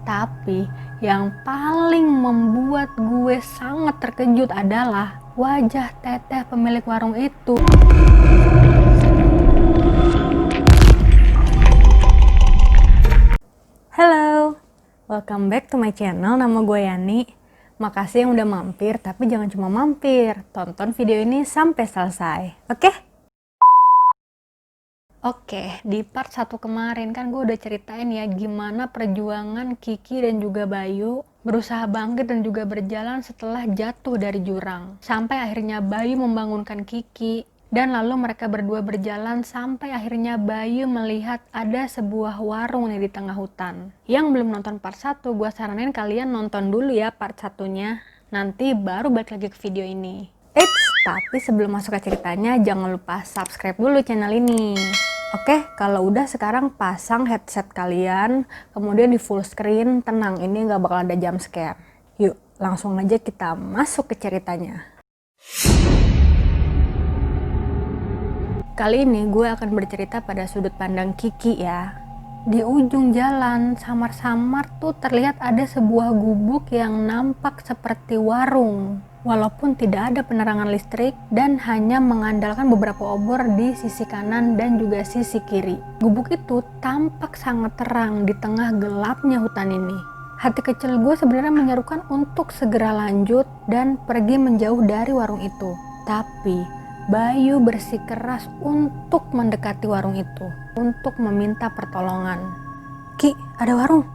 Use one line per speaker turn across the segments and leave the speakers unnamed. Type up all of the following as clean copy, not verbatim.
Tapi yang paling membuat gue sangat terkejut adalah wajah Teteh pemilik warung itu. Halo, welcome back to my channel. Nama gue Yani. Makasih yang udah mampir, tapi jangan cuma mampir. Tonton video ini sampai selesai, oke? Oke, di part 1 kemarin kan gue udah ceritain ya gimana perjuangan Kiki dan juga Bayu berusaha bangkit dan juga berjalan setelah jatuh dari jurang. Sampai akhirnya Bayu membangunkan Kiki dan lalu mereka berdua berjalan sampai akhirnya Bayu melihat ada sebuah warung nih di tengah hutan. Yang belum nonton part 1, gue saranin kalian nonton dulu ya part 1-nya. Nanti baru balik lagi ke video ini. Tapi sebelum masuk ke ceritanya, jangan lupa subscribe dulu channel ini. Oke, kalau udah sekarang pasang headset kalian, kemudian di full screen, tenang, ini nggak bakal ada jump scare. Yuk, langsung aja kita masuk ke ceritanya. Kali ini gue akan bercerita pada sudut pandang Kiki ya. Di ujung jalan, samar-samar tuh terlihat ada sebuah gubuk yang nampak seperti warung. Walaupun tidak ada penerangan listrik dan hanya mengandalkan beberapa obor di sisi kanan dan juga sisi kiri. Gubuk itu tampak sangat terang di tengah gelapnya hutan ini. Hati kecil gue sebenarnya menyerukan untuk segera lanjut dan pergi menjauh dari warung itu. Tapi Bayu bersikeras untuk mendekati warung itu, untuk meminta pertolongan. Ki, ada warung.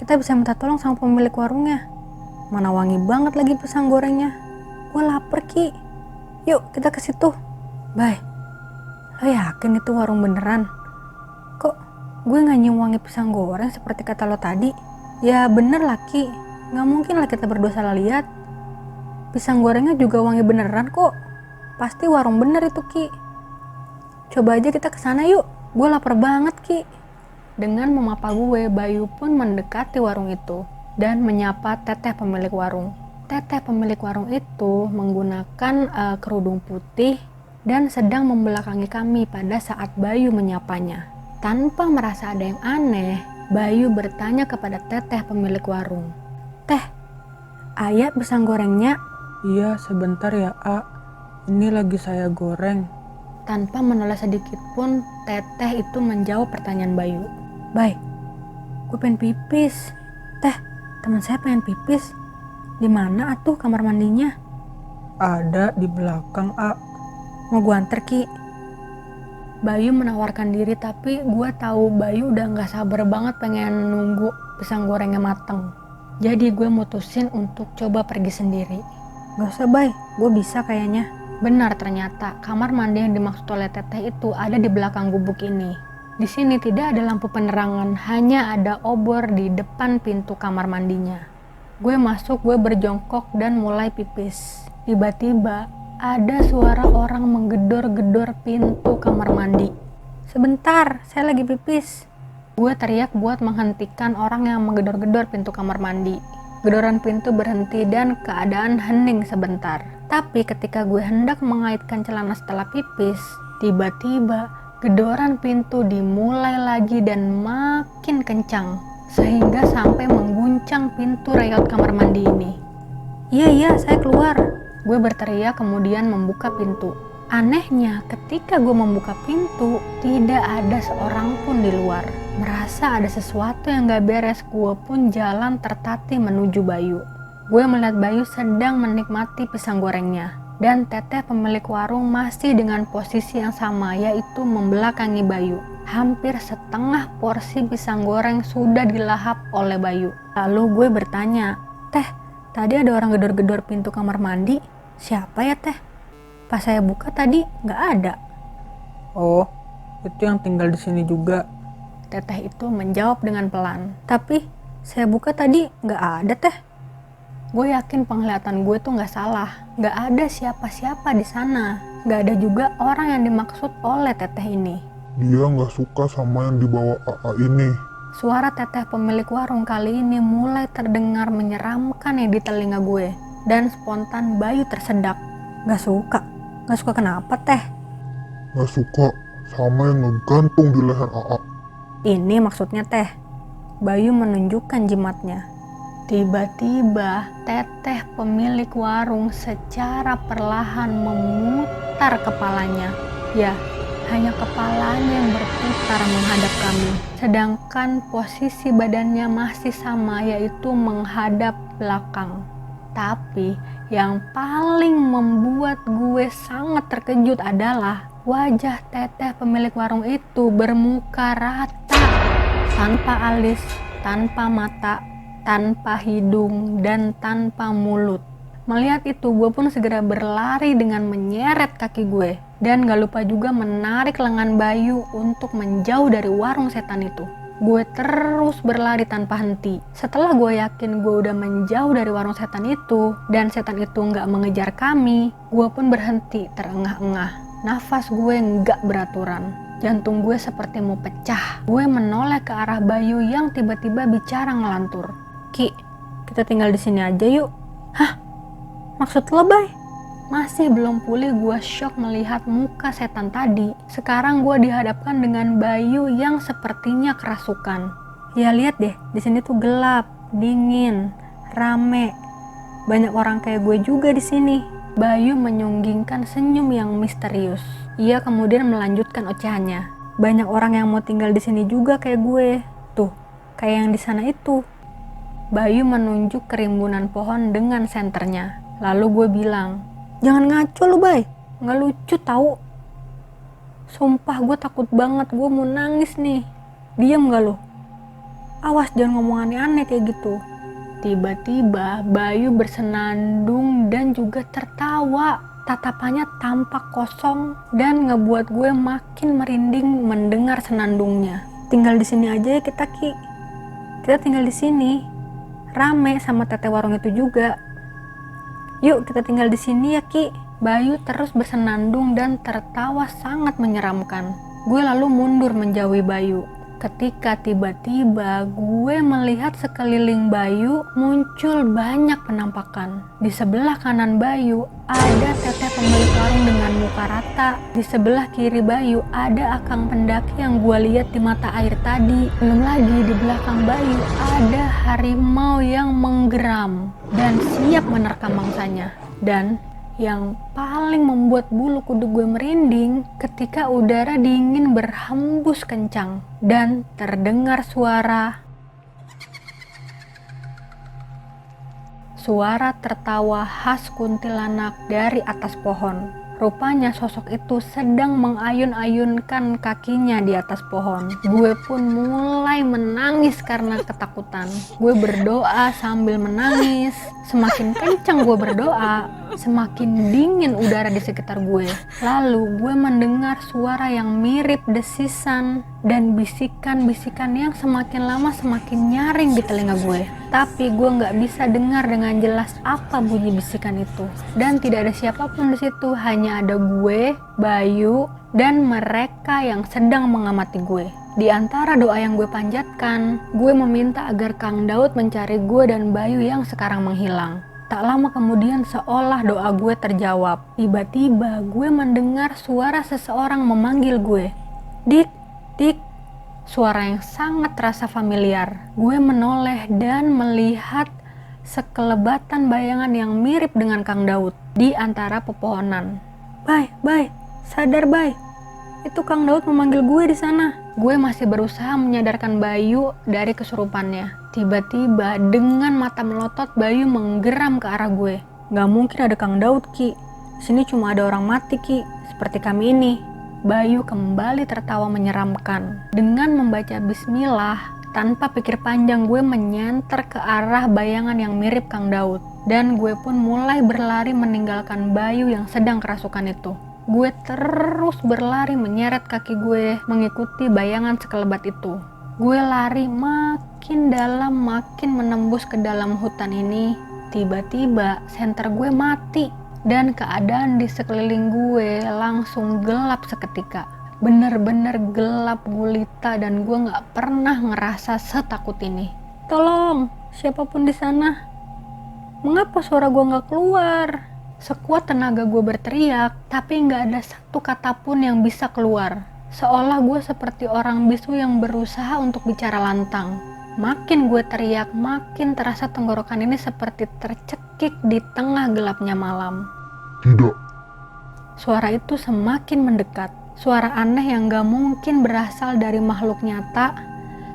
Kita bisa minta tolong sama pemilik warungnya. Mana wangi banget lagi pisang gorengnya. Gue lapar, Ki. Yuk, kita ke situ. Bay, lo yakin itu warung beneran? Kok gue gak nyium wangi pisang goreng seperti kata lo tadi? Ya bener lah, Ki. Gak mungkin lah kita berdua salah lihat. Pisang gorengnya juga wangi beneran kok. Pasti warung bener itu, Ki. Coba aja kita kesana yuk. Gue lapar banget, Ki. Dengan memapa gue, Bayu pun mendekati warung itu dan menyapa Teteh pemilik warung. Teteh pemilik warung itu menggunakan kerudung putih dan sedang membelakangi kami pada saat Bayu menyapanya. Tanpa merasa ada yang aneh, Bayu bertanya kepada Teteh pemilik warung. Teh, ayah pisang gorengnya?
Iya, sebentar ya, A. Ini lagi saya goreng.
Tanpa menoleh sedikit pun, Teteh itu menjawab pertanyaan Bayu. Bay, gue pengen pipis. Teh, teman saya pengen pipis. Di mana atuh kamar mandinya?
Ada di belakang, A.
Mau gue anter, Ki? Bayu menawarkan diri, tapi gue tahu Bayu udah gak sabar banget pengen nunggu pisang gorengnya mateng. Jadi gue mutusin untuk coba pergi sendiri. Gak usah, Bay, gue bisa kayaknya. Benar, ternyata kamar mandi yang dimaksud oleh Teteh itu ada di belakang gubuk ini. Di sini tidak ada lampu penerangan, hanya ada obor di depan pintu kamar mandinya. Gue masuk, gue berjongkok dan mulai pipis. Tiba-tiba ada suara orang menggedor-gedor pintu kamar mandi. Sebentar, saya lagi pipis. Gue teriak buat menghentikan orang yang menggedor-gedor pintu kamar mandi. Gedoran pintu berhenti dan keadaan hening sebentar. Tapi ketika gue hendak mengaitkan celana setelah pipis, tiba-tiba gedoran pintu dimulai lagi dan makin kencang, sehingga sampai mengguncang pintu reot kamar mandi ini. Iya, saya keluar. Gue berteriak kemudian membuka pintu. Anehnya, ketika gue membuka pintu, tidak ada seorang pun di luar. Merasa ada sesuatu yang gak beres, gue pun jalan tertatih menuju Bayu. Gue melihat Bayu sedang menikmati pisang gorengnya. Dan Teteh pemilik warung masih dengan posisi yang sama, yaitu membelakangi Bayu. Hampir setengah porsi pisang goreng sudah dilahap oleh Bayu. Lalu gue bertanya, Teh, tadi ada orang gedor-gedor pintu kamar mandi. Siapa ya, Teh? Pas saya buka tadi nggak ada.
Oh, itu yang tinggal di sini juga.
Teteh itu menjawab dengan pelan. Tapi saya buka tadi nggak ada, Teh. Gue yakin penglihatan gue tuh nggak salah. Nggak ada siapa-siapa di sana. Nggak ada juga orang yang dimaksud oleh Teteh ini.
Dia nggak suka sama yang dibawa AA ini.
Suara Teteh pemilik warung kali ini mulai terdengar menyeramkan ya di telinga gue. Dan spontan Bayu tersedak. Nggak suka? Nggak suka kenapa, Teh?
Nggak suka sama yang ngegantung di leher AA.
Ini maksudnya, Teh. Bayu menunjukkan jimatnya. Tiba-tiba Teteh pemilik warung secara perlahan memutar kepalanya. Ya, hanya kepalanya yang berputar menghadap kami. Sedangkan posisi badannya masih sama, yaitu menghadap belakang. Tapi yang paling membuat gue sangat terkejut adalah wajah Teteh pemilik warung itu bermuka rata, tanpa alis, tanpa mata, tanpa hidung, dan tanpa mulut. Melihat itu, gue pun segera berlari dengan menyeret kaki gue. Dan gak lupa juga menarik lengan Bayu untuk menjauh dari warung setan itu. Gue terus berlari tanpa henti. Setelah gue yakin gue udah menjauh dari warung setan itu, dan setan itu gak mengejar kami, gue pun berhenti terengah-engah. Nafas gue gak beraturan. Jantung gue seperti mau pecah. Gue menoleh ke arah Bayu yang tiba-tiba bicara ngelantur. "Ki, kita tinggal di sini aja yuk." "Hah? Maksud lo, Bay?" Masih belum pulih gue syok melihat muka setan tadi. Sekarang gue dihadapkan dengan Bayu yang sepertinya kerasukan. Ya lihat deh, di sini tuh gelap, dingin, rame. Banyak orang kayak gue juga di sini. Bayu menyunggingkan senyum yang misterius. Ia kemudian melanjutkan ocehannya. Banyak orang yang mau tinggal di sini juga kayak gue. Tuh, kayak yang di sana itu. Bayu menunjuk ke rimbunan pohon dengan senternya. Lalu gue bilang, "Jangan ngaco lu, Bay. Nggak lucu tahu. Sumpah gue takut banget, gue mau nangis nih. Diam gak lu? Awas jangan ngomong aneh-aneh kayak gitu." Tiba-tiba Bayu bersenandung dan juga tertawa. Tatapannya tampak kosong dan ngebuat gue makin merinding mendengar senandungnya. "Tinggal di sini aja ya kita, Ki. Kita tinggal di sini. Rame sama teteh warung itu juga. Yuk kita tinggal di sini ya, Ki." Bayu terus bersenandung dan tertawa sangat menyeramkan. Gue lalu mundur menjauhi Bayu. Ketika tiba-tiba gue melihat sekeliling Bayu muncul banyak penampakan. Di sebelah kanan Bayu ada teteh pemilik warung dengan muka rata. Di sebelah kiri Bayu ada akang pendaki yang gue lihat di mata air tadi. Belum lagi di belakang Bayu ada harimau yang menggeram dan siap menerkam mangsanya. Dan yang paling membuat bulu kuduk gue merinding ketika udara dingin berhembus kencang dan terdengar suara tertawa khas kuntilanak dari atas pohon. Rupanya sosok itu sedang mengayun-ayunkan kakinya di atas pohon. Gue pun mulai menangis karena ketakutan. Gue berdoa sambil menangis. Semakin kencang gue berdoa, semakin dingin udara di sekitar gue. Lalu gue mendengar suara yang mirip desisan dan bisikan-bisikan yang semakin lama semakin nyaring di telinga gue. Tapi gue nggak bisa dengar dengan jelas apa bunyi bisikan itu. Dan tidak ada siapapun di situ, hanya ada gue, Bayu, dan mereka yang sedang mengamati gue. Di antara doa yang gue panjatkan, gue meminta agar Kang Daud mencari gue dan Bayu yang sekarang menghilang. Tak lama kemudian seolah doa gue terjawab. Tiba-tiba gue mendengar suara seseorang memanggil gue. "Dik, Dik." Suara yang sangat terasa familiar. Gue menoleh dan melihat sekelebatan bayangan yang mirip dengan Kang Daud di antara pepohonan. Bay, sadar Bay. Itu Kang Daud memanggil gue di sana." Gue masih berusaha menyadarkan Bayu dari kesurupannya. Tiba-tiba dengan mata melotot Bayu menggeram ke arah gue. "Gak mungkin ada Kang Daud, Ki. Sini cuma ada orang mati, Ki. Seperti kami ini." Bayu kembali tertawa menyeramkan. Dengan membaca bismillah, tanpa pikir panjang gue menyenter ke arah bayangan yang mirip Kang Daud. Dan gue pun mulai berlari meninggalkan Bayu yang sedang kerasukan itu. Gue terus berlari menyeret kaki gue mengikuti bayangan sekelebat itu. Gue lari makin dalam, makin menembus ke dalam hutan ini. Tiba-tiba senter gue mati dan keadaan di sekeliling gue langsung gelap seketika. Bener-bener gelap gulita dan gue gak pernah ngerasa setakut ini. "Tolong, siapapun di sana. Mengapa suara gue gak keluar?" Sekuat tenaga gue berteriak, tapi gak ada satu kata pun yang bisa keluar. Seolah gue seperti orang bisu yang berusaha untuk bicara lantang. Makin gue teriak, makin terasa tenggorokan ini seperti tercekik di tengah gelapnya malam.
Tidak.
Suara itu semakin mendekat. Suara aneh yang gak mungkin berasal dari makhluk nyata,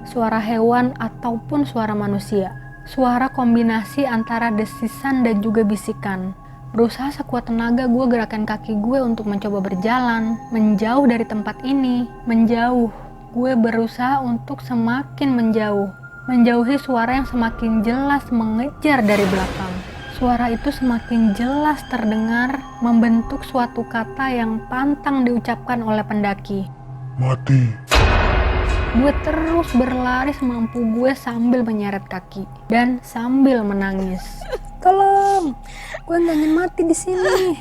suara hewan ataupun suara manusia. Suara kombinasi antara desisan dan juga bisikan. Berusaha sekuat tenaga gue gerakan kaki gue untuk mencoba berjalan, menjauh dari tempat ini, menjauh. Gue berusaha untuk semakin menjauh, menjauhi suara yang semakin jelas mengejar dari belakang. Suara itu semakin jelas terdengar, membentuk suatu kata yang pantang diucapkan oleh pendaki.
Mati.
Gue terus berlari semampu gue sambil menyeret kaki dan sambil menangis. Tolong, gue nggak ingin mati di sini.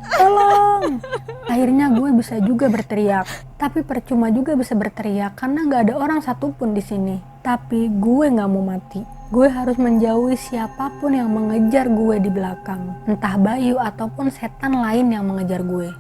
Tolong. Akhirnya gue bisa juga berteriak, tapi percuma juga bisa berteriak karena nggak ada orang satupun di sini. Tapi gue nggak mau mati. Gue harus menjauhi siapapun yang mengejar gue di belakang, entah Bayu ataupun setan lain yang mengejar gue.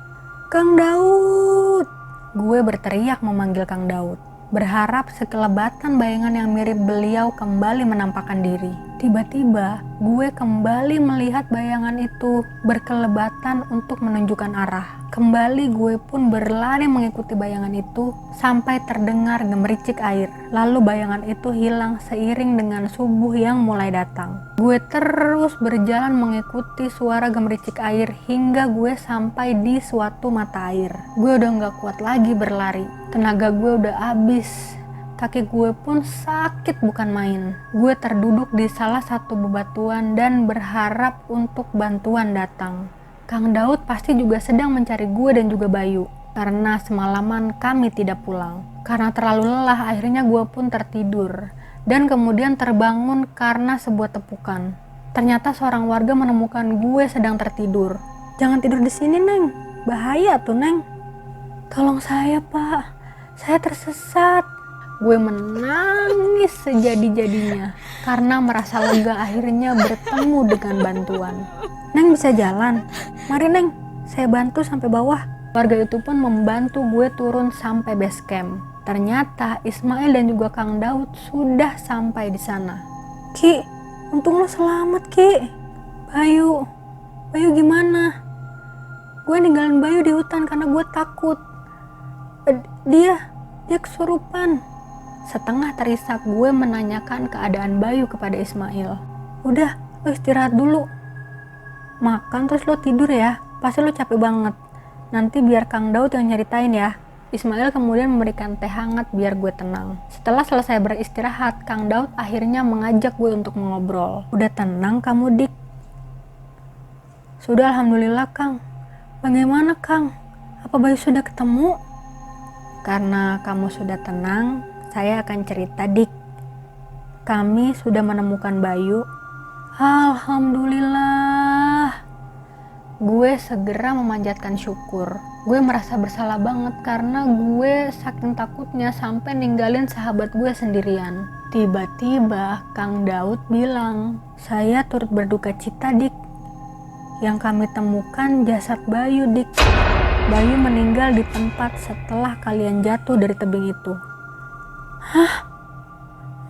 Kang Daud, gue berteriak memanggil Kang Daud, berharap sekelebatan bayangan yang mirip beliau kembali menampakkan diri. Tiba-tiba, gue kembali melihat bayangan itu berkelebatan untuk menunjukkan arah. Kembali gue pun berlari mengikuti bayangan itu sampai terdengar gemericik air. Lalu bayangan itu hilang seiring dengan subuh yang mulai datang. Gue terus berjalan mengikuti suara gemericik air hingga gue sampai di suatu mata air. Gue udah gak kuat lagi berlari. Tenaga gue udah habis. Kaki gue pun sakit bukan main. Gue terduduk di salah satu bebatuan dan berharap untuk bantuan datang. Kang Daud pasti juga sedang mencari gue dan juga Bayu. Karena semalaman kami tidak pulang. Karena terlalu lelah, akhirnya gue pun tertidur. Dan kemudian terbangun karena sebuah tepukan. Ternyata seorang warga menemukan gue sedang tertidur. Jangan tidur di sini, Neng. Bahaya tuh, Neng. Tolong saya, Pak. Saya tersesat. Gue menangis sejadi-jadinya karena merasa lega akhirnya bertemu dengan bantuan. Neng bisa jalan? Mari Neng, saya bantu sampai bawah. Warga itu pun membantu gue turun sampai base camp. Ternyata Ismail dan juga Kang Daud sudah sampai di sana. Ki, untung lo selamat Ki. Bayu gimana? Gue ninggalin Bayu di hutan karena gue takut. Dia kesurupan. Setengah terisak gue menanyakan keadaan Bayu kepada Ismail. Udah, lo istirahat dulu. Makan terus lo tidur ya. Pasti lo capek banget. Nanti biar Kang Daud yang nyeritain ya. Ismail kemudian memberikan teh hangat biar gue tenang. Setelah selesai beristirahat, Kang Daud akhirnya mengajak gue untuk mengobrol. Udah tenang kamu, Dik? Sudah, alhamdulillah Kang. Bagaimana Kang? Apa Bayu sudah ketemu? Karena kamu sudah tenang, saya akan cerita Dik. Kami sudah menemukan Bayu. Alhamdulillah. Gue segera memanjatkan syukur. Gue merasa bersalah banget karena gue saking takutnya sampai ninggalin sahabat gue sendirian. Tiba-tiba Kang Daud bilang, saya turut berduka cita Dik. Yang kami temukan jasad Bayu Dik. Bayu meninggal di tempat setelah kalian jatuh dari tebing itu. Hah?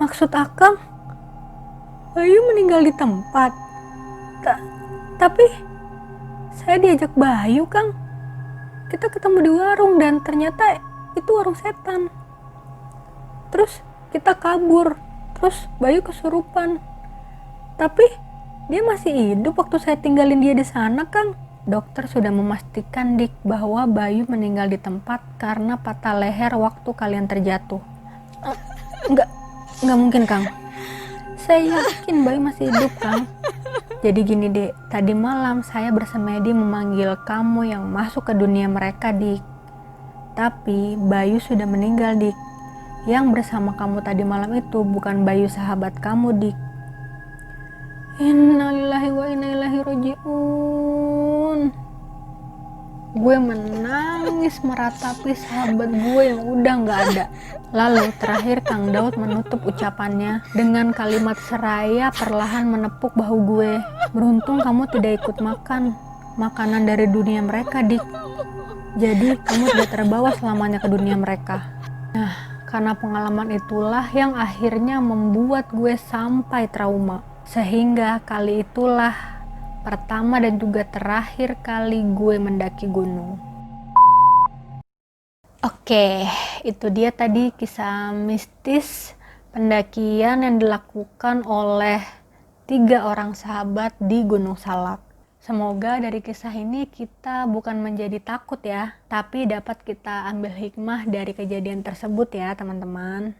Maksud Akang? Bayu meninggal di tempat? Tapi saya diajak Bayu, Kang. Kita ketemu di warung dan ternyata itu warung setan. Terus kita kabur. Terus Bayu kesurupan. Tapi dia masih hidup waktu saya tinggalin dia di sana, Kang. Dokter sudah memastikan Dik bahwa Bayu meninggal di tempat karena patah leher waktu kalian terjatuh. Enggak mungkin Kang. Saya yakin Bayu masih hidup Kang. Jadi gini Dek, tadi malam saya bersemedi memanggil kamu yang masuk ke dunia mereka Dik. Tapi Bayu sudah meninggal Dik. Yang bersama kamu tadi malam itu bukan Bayu sahabat kamu Dik. Innalillahi wa inna ilaihi raji'un. Gue menangis meratapi sahabat gue yang udah gak ada. Lalu terakhir Kang Daud menutup ucapannya dengan kalimat seraya perlahan menepuk bahu gue. Beruntung kamu tidak ikut makan makanan dari dunia mereka Dik. Jadi kamu tidak terbawa selamanya ke dunia mereka. Nah, Karena pengalaman itulah yang akhirnya membuat gue sampai trauma. Sehingga kali itulah pertama dan juga terakhir kali gue mendaki gunung. Oke, itu dia tadi kisah mistis pendakian yang dilakukan oleh 3 orang sahabat di Gunung Salak. Semoga dari kisah ini kita bukan menjadi takut ya, tapi dapat kita ambil hikmah dari kejadian tersebut ya teman-teman.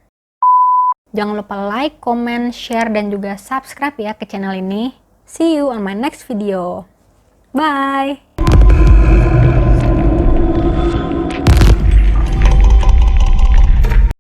Jangan lupa like, comment, share, dan juga subscribe ya ke channel ini. See you on my next video. Bye!